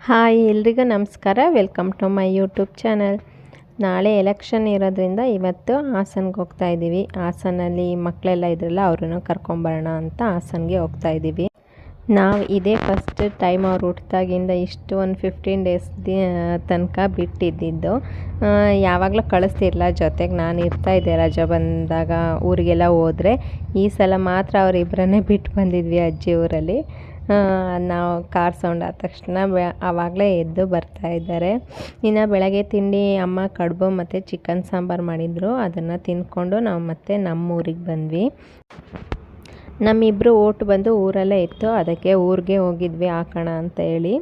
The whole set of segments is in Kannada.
ಹಾಯ್ ಎಲ್ರಿಗೂ ನಮಸ್ಕಾರ. Welcome to my YouTube channel. ನಾಳೆ ಎಲೆಕ್ಷನ್ ಇರೋದ್ರಿಂದ ಇವತ್ತು ಹಾಸನ್ಗೆ ಹೋಗ್ತಾ ಇದ್ದೀವಿ. ಹಾಸನಲ್ಲಿ ಮಕ್ಕಳೆಲ್ಲ ಇದ್ರಲ್ಲ ಅವ್ರನ್ನು ಕರ್ಕೊಂಬರೋಣ ಅಂತ ಹಾಸನ್ಗೆ ಹೋಗ್ತಾ ಇದ್ದೀವಿ. ನಾವು ಇದೇ ಫಸ್ಟ್ ಟೈಮ್ ಅವ್ರು ಹುಟ್ಟಿದಾಗಿಂದ ಇಷ್ಟು ಒಂದು 15 ಡೇಸ್ ತನಕ ಬಿಟ್ಟಿದ್ದಿದ್ದು. ಯಾವಾಗಲೂ ಕಳಿಸ್ತಿರಲ್ಲ, ಜೊತೆಗೆ ನಾನು ಇರ್ತಾಯಿದ್ದೆ ರಜೆ ಬಂದಾಗ ಊರಿಗೆಲ್ಲ ಹೋದರೆ. ಈ ಸಲ ಮಾತ್ರ ಅವರಿಬ್ಬರನ್ನೇ ಬಿಟ್ಟು ಬಂದಿದ್ವಿ ಅಜ್ಜಿ ಊರಲ್ಲಿ. ನಾವು ಕಾರ್ ಸೌಂಡ್ ಆದ ತಕ್ಷಣ ಆವಾಗಲೇ ಎದ್ದು ಬರ್ತಾ ಇದ್ದಾರೆ. ಇನ್ನು ಬೆಳಗ್ಗೆ ತಿಂಡಿ ಅಮ್ಮ ಕಡುಬು ಮತ್ತು ಚಿಕನ್ ಸಾಂಬಾರು ಮಾಡಿದರು. ಅದನ್ನು ತಿಂದ್ಕೊಂಡು ನಾವು ಮತ್ತೆ ನಮ್ಮ ಊರಿಗೆ ಬಂದ್ವಿ. ನಮ್ಮಿಬ್ಬರು ಓಟು ಬಂದು ಊರಲ್ಲೇ ಇತ್ತು, ಅದಕ್ಕೆ ಊರಿಗೆ ಹೋಗಿದ್ವಿ ಹಾಕೋಣ ಅಂತ ಹೇಳಿ.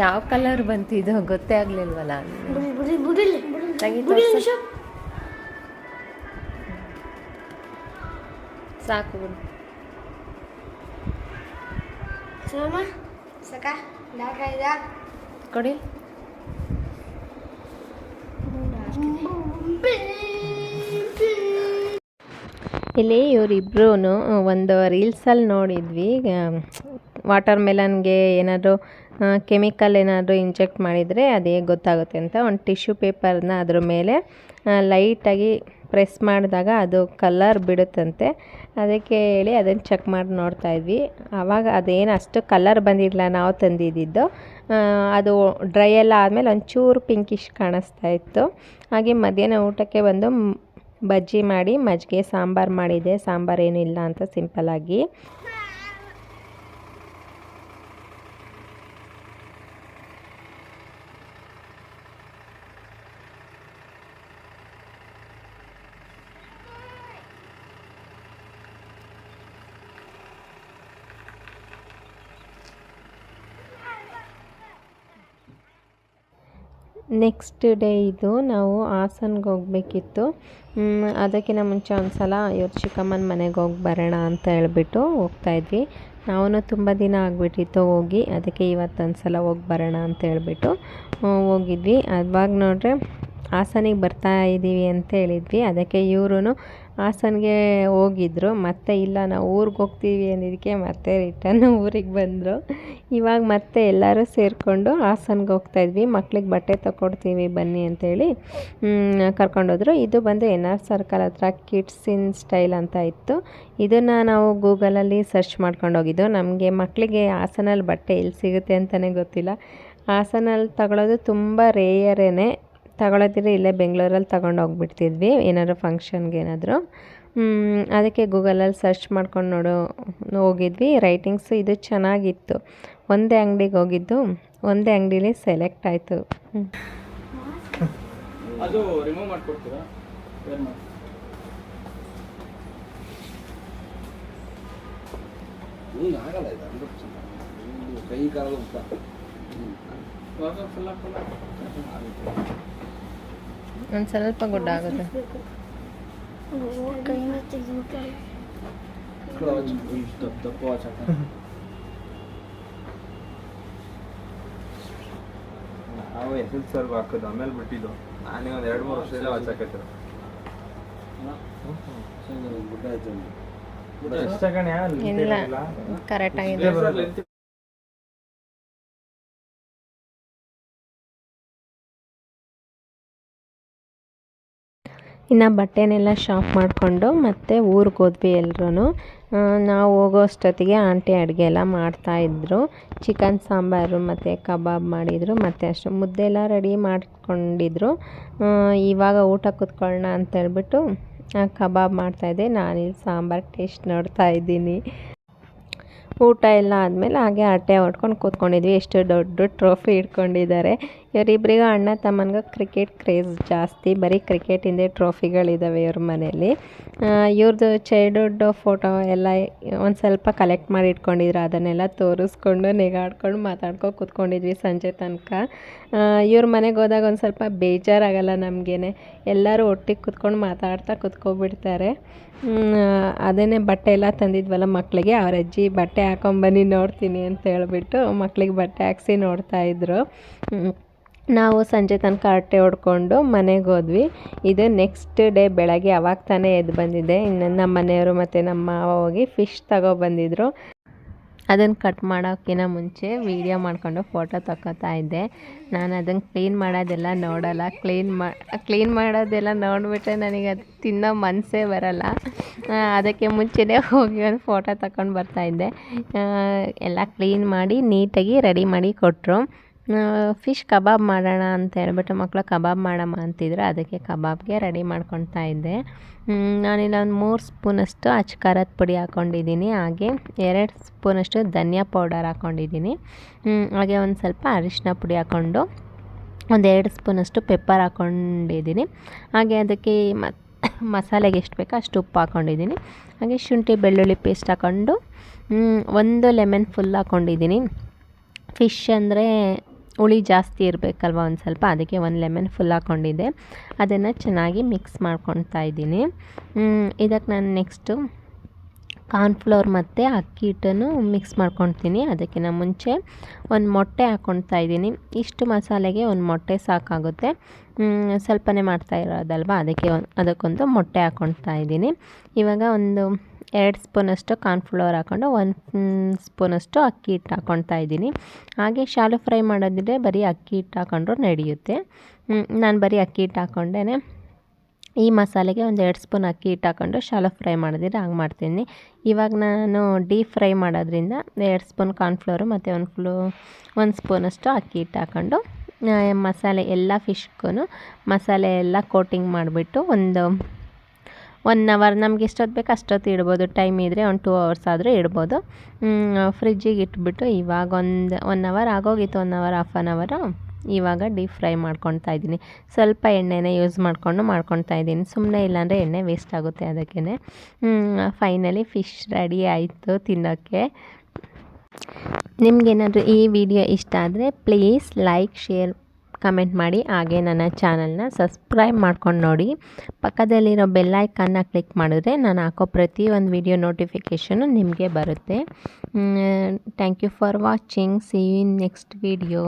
ಯಾವ ಕಲರ್ ಬಂತಿದ್ದು ಗೊತ್ತೇ ಆಗಲಿಲ್ವಲ್ಲ. ಸಾಕು ಬಿಡು. ಕೊಡಿ. ಇಲ್ಲಿ ಇವರಿಬ್ರು ಒಂದು ರೀಲ್ಸಲ್ಲಿ ನೋಡಿದ್ವಿ. ವಾಟರ್ ಮೆಲನ್ಗೆ ಏನಾದರೂ ಕೆಮಿಕಲ್ ಏನಾದರೂ ಇಂಜೆಕ್ಟ್ ಮಾಡಿದರೆ ಅದೇ ಗೊತ್ತಾಗುತ್ತೆ ಅಂತ ಒಂದು ಟಿಶ್ಯೂ ಪೇಪರ್ನ ಅದ್ರ ಮೇಲೆ ಲೈಟಾಗಿ ಪ್ರೆಸ್ ಮಾಡಿದಾಗ ಅದು ಕಲರ್ ಬಿಡುತ್ತಂತೆ. ಅದಕ್ಕೆ ಹೇಳಿ ಅದನ್ನು ಚೆಕ್ ಮಾಡಿ ನೋಡ್ತಾಯಿದ್ವಿ. ಆವಾಗ ಅದೇನು ಅಷ್ಟು ಕಲರ್ ಬಂದಿರಲಿಲ್ಲ ನಾವು ತಂದಿದ್ದು. ಅದು ಡ್ರೈ ಎಲ್ಲ ಆದಮೇಲೆ ಒಂಚೂರು ಪಿಂಕಿಶ್ ಕಾಣಿಸ್ತಾ ಇತ್ತು. ಹಾಗೆ ಮಧ್ಯಾಹ್ನ ಊಟಕ್ಕೆ ಬಂದು ಬಜ್ಜಿ ಮಾಡಿ ಮಜ್ಜಿಗೆ ಸಾಂಬಾರು ಮಾಡಿದೆ. ಸಾಂಬಾರು ಏನಿಲ್ಲ ಅಂತ ಸಿಂಪಲ್ಲಾಗಿ. ನೆಕ್ಸ್ಟ್ ಡೇ ಇದು ನಾವು ಹಾಸನ್ಗೆ ಹೋಗಬೇಕಿತ್ತು. ಅದಕ್ಕಿಂತ ಮುಂಚೆ ಒಂದು ಸಲ ಇವ್ರ ಚಿಕ್ಕಮ್ಮನ ಮನೆಗೆ ಹೋಗಿ ಬರೋಣ ಅಂತ ಹೇಳ್ಬಿಟ್ಟು ಹೋಗ್ತಾಯಿದ್ವಿ. ನಾವು ತುಂಬ ದಿನ ಆಗಿಬಿಟ್ಟಿತ್ತು ಹೋಗಿ, ಅದಕ್ಕೆ ಇವತ್ತೊಂದು ಸಲ ಹೋಗಿ ಬರೋಣ ಅಂತ ಹೇಳ್ಬಿಟ್ಟು ಹೋಗಿದ್ವಿ. ಅವಾಗ ನೋಡ್ರೆ ಹಾಸನಿಗೆ ಬರ್ತಾ ಇದ್ದೀವಿ ಅಂತ ಹೇಳಿದ್ವಿ. ಅದಕ್ಕೆ ಇವರು ಹಾಸನ್ಗೆ ಹೋಗಿದ್ರು. ಮತ್ತೆ ಇಲ್ಲ ನಾವು ಊರಿಗೆ ಹೋಗ್ತೀವಿ ಅಂದಿದ್ದಕ್ಕೆ ಮತ್ತೆ ರಿಟರ್ನ್ ಊರಿಗೆ ಬಂದರು. ಇವಾಗ ಮತ್ತೆ ಎಲ್ಲರೂ ಸೇರಿಕೊಂಡು ಹಾಸನ್ಗೆ ಹೋಗ್ತಾಯಿದ್ವಿ. ಮಕ್ಳಿಗೆ ಬಟ್ಟೆ ತಗೊಡ್ತೀವಿ ಬನ್ನಿ ಅಂತೇಳಿ ಕರ್ಕೊಂಡೋದ್ರು. ಇದು ಬಂದು NR ಸರ್ಕಲ್ ಹತ್ರ ಕಿಡ್ಸ್ ಇನ್ ಸ್ಟೈಲ್ ಅಂತ ಇತ್ತು. ಇದನ್ನು ನಾವು ಗೂಗಲಲ್ಲಿ ಸರ್ಚ್ ಮಾಡ್ಕೊಂಡು ಹೋಗಿದ್ದು. ನಮಗೆ ಮಕ್ಕಳಿಗೆ ಹಾಸನಲ್ಲಿ ಬಟ್ಟೆ ಎಲ್ಲಿ ಸಿಗುತ್ತೆ ಅಂತಲೇ ಗೊತ್ತಿಲ್ಲ. ಹಾಸನಲ್ಲಿ ತಗೊಳ್ಳೋದು ತುಂಬ ರೇಯರೇನೆ. ತಗೊಳ್ಳೋದಿದ್ರೆ ಇಲ್ಲೇ ಬೆಂಗಳೂರಲ್ಲಿ ತಗೊಂಡು ಹೋಗ್ಬಿಡ್ತಿದ್ವಿ ಏನಾದ್ರು ಫಂಕ್ಷನ್ಗೆ ಏನಾದರೂ. ಅದಕ್ಕೆ ಗೂಗಲಲ್ಲಿ ಸರ್ಚ್ ಮಾಡ್ಕೊಂಡು ಹೋಗಿದ್ವಿ. ರೈಟಿಂಗ್ಸು ಇದು ಚೆನ್ನಾಗಿತ್ತು. ಒಂದೇ ಅಂಗಡಿಗೆ ಹೋಗಿದ್ದು, ಒಂದೇ ಅಂಗಡಿಲಿ ಸೆಲೆಕ್ಟ್ ಆಯಿತು. ಅದು ರಿಮೂವ್ ಮಾಡ್ಕೊಡ್ತೀರಾ? ಆಗಲ್ಲ ಇದು ಕೈ ಕಾಲ ಒಂದು ಸ್ವಲ್ಪ ಗುಡ್ಡ ಆಗುತ್ತೆ. ನಾವು SL ಹಾಕೋದು ಆಮೇಲೆ ಬಿಟ್ಟಿದ್ದು. ನಾನೇ ಒಂದು 2-3 ವರ್ಷದಿಂದ ವಾಚಾಕೈತೆ. ಇಲ್ಲ ಕರೆಕ್ಟಾಗಿದೆ. ಇನ್ನು ಬಟ್ಟೆನೆಲ್ಲ ಶಾಪ್ ಮಾಡಿಕೊಂಡು ಮತ್ತೆ ಊರಿಗೆ ಹೋದ್ವಿ ಎಲ್ಲರೂ. ನಾವು ಹೋಗೋ ಅಷ್ಟೊತ್ತಿಗೆ ಆಂಟಿ ಅಡುಗೆ ಎಲ್ಲ ಮಾಡ್ತಾಯಿದ್ರು. ಚಿಕನ್ ಸಾಂಬಾರು ಮತ್ತು ಕಬಾಬ್ ಮಾಡಿದರು. ಮತ್ತು ಅಷ್ಟು ಮುದ್ದೆ ಎಲ್ಲ ರೆಡಿ ಮಾಡ್ಕೊಂಡಿದ್ರು. ಇವಾಗ ಊಟ ಕೂತ್ಕೊಳ್ಳೋಣ ಅಂತೇಳ್ಬಿಟ್ಟು ಕಬಾಬ್ ಮಾಡ್ತಾಯಿದ್ದೆ. ನಾನಿಲ್ಲಿ ಸಾಂಬಾರು ಟೇಸ್ಟ್ ನೋಡ್ತಾ ಇದ್ದೀನಿ. ಊಟ ಎಲ್ಲ ಆದಮೇಲೆ ಹಾಗೆ ಹರಟೆ ಹೊಡ್ಕೊಂಡು ಕೂತ್ಕೊಂಡಿದ್ವಿ. ಎಷ್ಟು ದೊಡ್ಡ ಟ್ರೋಫಿ ಇಟ್ಕೊಂಡಿದ್ದಾರೆ. ಇವರಿಬ್ಬರಿಗೂ ಅಣ್ಣ ತಮ್ಮನಿಗೂ ಕ್ರಿಕೆಟ್ ಕ್ರೇಜ್ ಜಾಸ್ತಿ. ಬರೀ ಕ್ರಿಕೆಟಿಂದೇ ಟ್ರೋಫಿಗಳಿದ್ದಾವೆ ಇವ್ರ ಮನೇಲಿ. ಇವ್ರದ್ದು ಚೈಲ್ಡ್ಹುಡ್ ಫೋಟೋ ಎಲ್ಲ ಒಂದು ಸ್ವಲ್ಪ ಕಲೆಕ್ಟ್ ಮಾಡಿ ಇಟ್ಕೊಂಡಿದ್ರು. ಅದನ್ನೆಲ್ಲ ತೋರಿಸ್ಕೊಂಡು ನೆಗಾಡ್ಕೊಂಡು ಮಾತಾಡ್ಕೊಂಡು ಕೂತ್ಕೊಂಡಿದ್ವಿ ಸಂಜೆ ತನಕ. ಇವ್ರ ಮನೆಗೆ ಹೋದಾಗ ಒಂದು ಸ್ವಲ್ಪ ಬೇಜಾರಾಗಲ್ಲ ನಮಗೇನೆ. ಎಲ್ಲರೂ ಒಟ್ಟಿಗೆ ಕೂತ್ಕೊಂಡು ಮಾತಾಡ್ತಾ ಕೂತ್ಕೊಬಿಡ್ತಾರೆ. ಅದೇ ಬಟ್ಟೆ ಎಲ್ಲ ತಂದಿದ್ವಲ್ಲ ಮಕ್ಕಳಿಗೆ, ಅವ್ರ ಅಜ್ಜಿ ಬಟ್ಟೆ ಹಾಕೊಂಬನ್ನಿ ನೋಡ್ತೀನಿ ಅಂತ ಹೇಳ್ಬಿಟ್ಟು ಮಕ್ಕಳಿಗೆ ಬಟ್ಟೆ ಹಾಕ್ಸಿ ನೋಡ್ತಾಯಿದ್ರು. ನಾವು ಸಂಜೆ ತನಕ ಹರಟೆ ಹೊಡ್ಕೊಂಡು ಮನೆಗೆ ಹೋದ್ವಿ. ಇದು ನೆಕ್ಸ್ಟ್ ಡೇ ಬೆಳಗ್ಗೆ ಅವಾಗ ತಾನೇ ಎದ್ದು ಬಂದಿದ್ದೆ. ಇನ್ನು ನಮ್ಮ ಮನೆಯವರು ಮತ್ತು ನಮ್ಮ ಮಾವ ಹೋಗಿ ಫಿಶ್ ತಗೊಬಂದಿದ್ರು. ಅದನ್ನು ಕಟ್ ಮಾಡೋಕ್ಕಿಂತ ಮುಂಚೆ ವೀಡಿಯೋ ಮಾಡ್ಕೊಂಡು ಫೋಟೋ ತಗೋತಾ ಇದ್ದೆ. ನಾನು ಅದನ್ನು ಕ್ಲೀನ್ ಮಾಡೋದೆಲ್ಲ ನೋಡಲ್ಲ. ಕ್ಲೀನ್ ಮಾಡೋದೆಲ್ಲ ನೋಡಿಬಿಟ್ರೆ ನನಗೆ ಅದು ತಿನ್ನೋ ಮನಸ್ಸೇ ಬರಲ್ಲ. ಅದಕ್ಕೆ ಮುಂಚೆನೇ ಹೋಗಿ ಒಂದು ಫೋಟೋ ತಗೊಂಡು ಬರ್ತಾಯಿದ್ದೆ. ಎಲ್ಲ ಕ್ಲೀನ್ ಮಾಡಿ ನೀಟಾಗಿ ರೆಡಿ ಮಾಡಿ ಕೊಟ್ಟರು. ಫಿಶ್ ಕಬಾಬ್ ಮಾಡೋಣ ಅಂತ ಹೇಳ್ಬಿಟ್ಟು ಮಕ್ಕಳು ಕಬಾಬ್ ಮಾಡಮ್ಮ ಅಂತಿದ್ರು. ಅದಕ್ಕೆ ಕಬಾಬ್ಗೆ ರೆಡಿ ಮಾಡ್ಕೊತಾ ಇದ್ದೆ. ನಾನಿಲ್ಲ ಒಂದು 3 ಸ್ಪೂನಷ್ಟು ಅಚ್ಚ ಖಾರದ ಪುಡಿ ಹಾಕ್ಕೊಂಡಿದ್ದೀನಿ. ಹಾಗೆ 2 ಸ್ಪೂನಷ್ಟು ಧನಿಯಾ ಪೌಡರ್ ಹಾಕ್ಕೊಂಡಿದ್ದೀನಿ. ಹಾಗೆ ಒಂದು ಸ್ವಲ್ಪ ಅರಿಶಿನ ಪುಡಿ ಹಾಕ್ಕೊಂಡು ಒಂದು 2 ಸ್ಪೂನಷ್ಟು ಪೆಪ್ಪರ್ ಹಾಕ್ಕೊಂಡಿದ್ದೀನಿ. ಹಾಗೆ ಅದಕ್ಕೆ ಮಸಾಲೆಗೆ ಎಷ್ಟು ಬೇಕೋ ಅಷ್ಟು ಉಪ್ಪು ಹಾಕ್ಕೊಂಡಿದ್ದೀನಿ. ಹಾಗೆ ಶುಂಠಿ ಬೆಳ್ಳುಳ್ಳಿ ಪೇಸ್ಟ್ ಹಾಕ್ಕೊಂಡು 1 ಲೆಮನ್ ಫುಲ್ ಹಾಕ್ಕೊಂಡಿದ್ದೀನಿ. ಫಿಶ್ ಅಂದರೆ ಹುಳಿ ಜಾಸ್ತಿ ಇರಬೇಕಲ್ವ ಒಂದು ಸ್ವಲ್ಪ, ಅದಕ್ಕೆ 1 ಲೆಮನ್ ಫುಲ್ ಹಾಕ್ಕೊಂಡಿದ್ದೆ. ಅದನ್ನು ಚೆನ್ನಾಗಿ ಮಿಕ್ಸ್ ಮಾಡ್ಕೊತಾ ಇದ್ದೀನಿ. ಇದಕ್ಕೆ ನಾನು ನೆಕ್ಸ್ಟು ಕಾರ್ನ್ಫ್ಲೋರ್ ಮತ್ತು ಅಕ್ಕಿ ಹಿಟ್ಟನ್ನು ಮಿಕ್ಸ್ ಮಾಡ್ಕೊತೀನಿ. ಅದಕ್ಕಿಂತ ಮುಂಚೆ ಒಂದು ಮೊಟ್ಟೆ ಹಾಕ್ಕೊತಾ ಇದ್ದೀನಿ. ಇಷ್ಟು ಮಸಾಲೆಗೆ ಒಂದು ಮೊಟ್ಟೆ ಸಾಕಾಗುತ್ತೆ. ಸ್ವಲ್ಪನೇ ಮಾಡ್ತಾ ಇರೋದಲ್ವ, ಅದಕ್ಕೊಂದು ಮೊಟ್ಟೆ ಹಾಕ್ಕೊತಾ ಇದ್ದೀನಿ. ಇವಾಗ ಒಂದು 2 ಸ್ಪೂನಷ್ಟು ಕಾರ್ನ್ಫ್ಲೋರ್ ಹಾಕ್ಕೊಂಡು 1 ಸ್ಪೂನಷ್ಟು ಅಕ್ಕಿ ಹಿಟ್ಟು ಹಾಕ್ಕೊತಾ ಇದ್ದೀನಿ. ಹಾಗೆ ಶಾಲು ಫ್ರೈ ಮಾಡೋದಿದ್ರೆ ಬರೀ ಅಕ್ಕಿ ಹಿಟ್ಟು ಹಾಕ್ಕೊಂಡ್ರೂ ನಡೆಯುತ್ತೆ. ನಾನು ಬರೀ ಅಕ್ಕಿ ಹಿಟ್ಟು ಹಾಕ್ಕೊಂಡೇ ಈ ಮಸಾಲೆಗೆ ಒಂದು 2 ಸ್ಪೂನ್ ಅಕ್ಕಿ ಹಿಟ್ಟು ಹಾಕ್ಕೊಂಡು ಶಾಲು ಫ್ರೈ ಮಾಡಿದ್ರೆ ಹಂಗೆ ಮಾಡ್ತೀನಿ. ಇವಾಗ ನಾನು ಡೀಪ್ ಫ್ರೈ ಮಾಡೋದ್ರಿಂದ 2 ಸ್ಪೂನ್ ಕಾರ್ನ್ಫ್ಲೋರು ಮತ್ತು 1 ಸ್ಪೂನಷ್ಟು ಅಕ್ಕಿ ಹಿಟ್ಟು ಹಾಕ್ಕೊಂಡು ಮಸಾಲೆ ಎಲ್ಲ ಫಿಶ್ಗೂ ಮಸಾಲೆ ಎಲ್ಲ ಕೋಟಿಂಗ್ ಮಾಡಿಬಿಟ್ಟು ಒಂದು 1 ಅವರ್ ನಮ್ಗೆ ಎಷ್ಟೊತ್ತು ಬೇಕು ಅಷ್ಟೊತ್ತು ಇಡ್ಬೋದು. ಟೈಮ್ ಇದ್ದರೆ ಒಂದು 2 ಅವರ್ಸ್ ಆದರೂ ಇಡ್ಬೋದು. ಫ್ರಿಜ್ಜಿಗೆ ಇಟ್ಬಿಟ್ಟು ಇವಾಗ 1 ಅವರ್ ಆಗೋಗಿತ್ತು, 1 ಅವರ್ ಹಾಫ್ ಆನ್ ಅವರು. ಇವಾಗ ಡೀಪ್ ಫ್ರೈ ಮಾಡ್ಕೊತಾ ಇದ್ದೀನಿ. ಸ್ವಲ್ಪ ಎಣ್ಣೆನ ಯೂಸ್ ಮಾಡ್ಕೊತಾ ಇದ್ದೀನಿ. ಸುಮ್ಮನೆ ಇಲ್ಲಾಂದರೆ ಎಣ್ಣೆ ವೇಸ್ಟ್ ಆಗುತ್ತೆ. ಅದಕ್ಕೇ ಫೈನಲಿ ಫಿಶ್ ರೆಡಿ ಆಯಿತು ತಿನ್ನೋಕ್ಕೆ. ನಿಮಗೇನಾದರೂ ಈ ವಿಡಿಯೋ ಇಷ್ಟ ಆದರೆ ಪ್ಲೀಸ್ ಲೈಕ್, ಶೇರ್, ಕಮೆಂಟ್ ಮಾಡಿ. ಹಾಗೆ ನನ್ನ ಚಾನಲ್ನ ಸಬ್ಸ್ಕ್ರೈಬ್ ಮಾಡ್ಕೊಂಡು ನೋಡಿ. ಪಕ್ಕದಲ್ಲಿರೋ ಬೆಲ್ ಐಕಾನ್ನ ಕ್ಲಿಕ್ ಮಾಡಿದ್ರೆ ನಾನು ಹಾಕೋ ಪ್ರತಿಯೊಂದು ವಿಡಿಯೋ ನೋಟಿಫಿಕೇಷನು ನಿಮಗೆ ಬರುತ್ತೆ. Thank you for watching. See you in next video.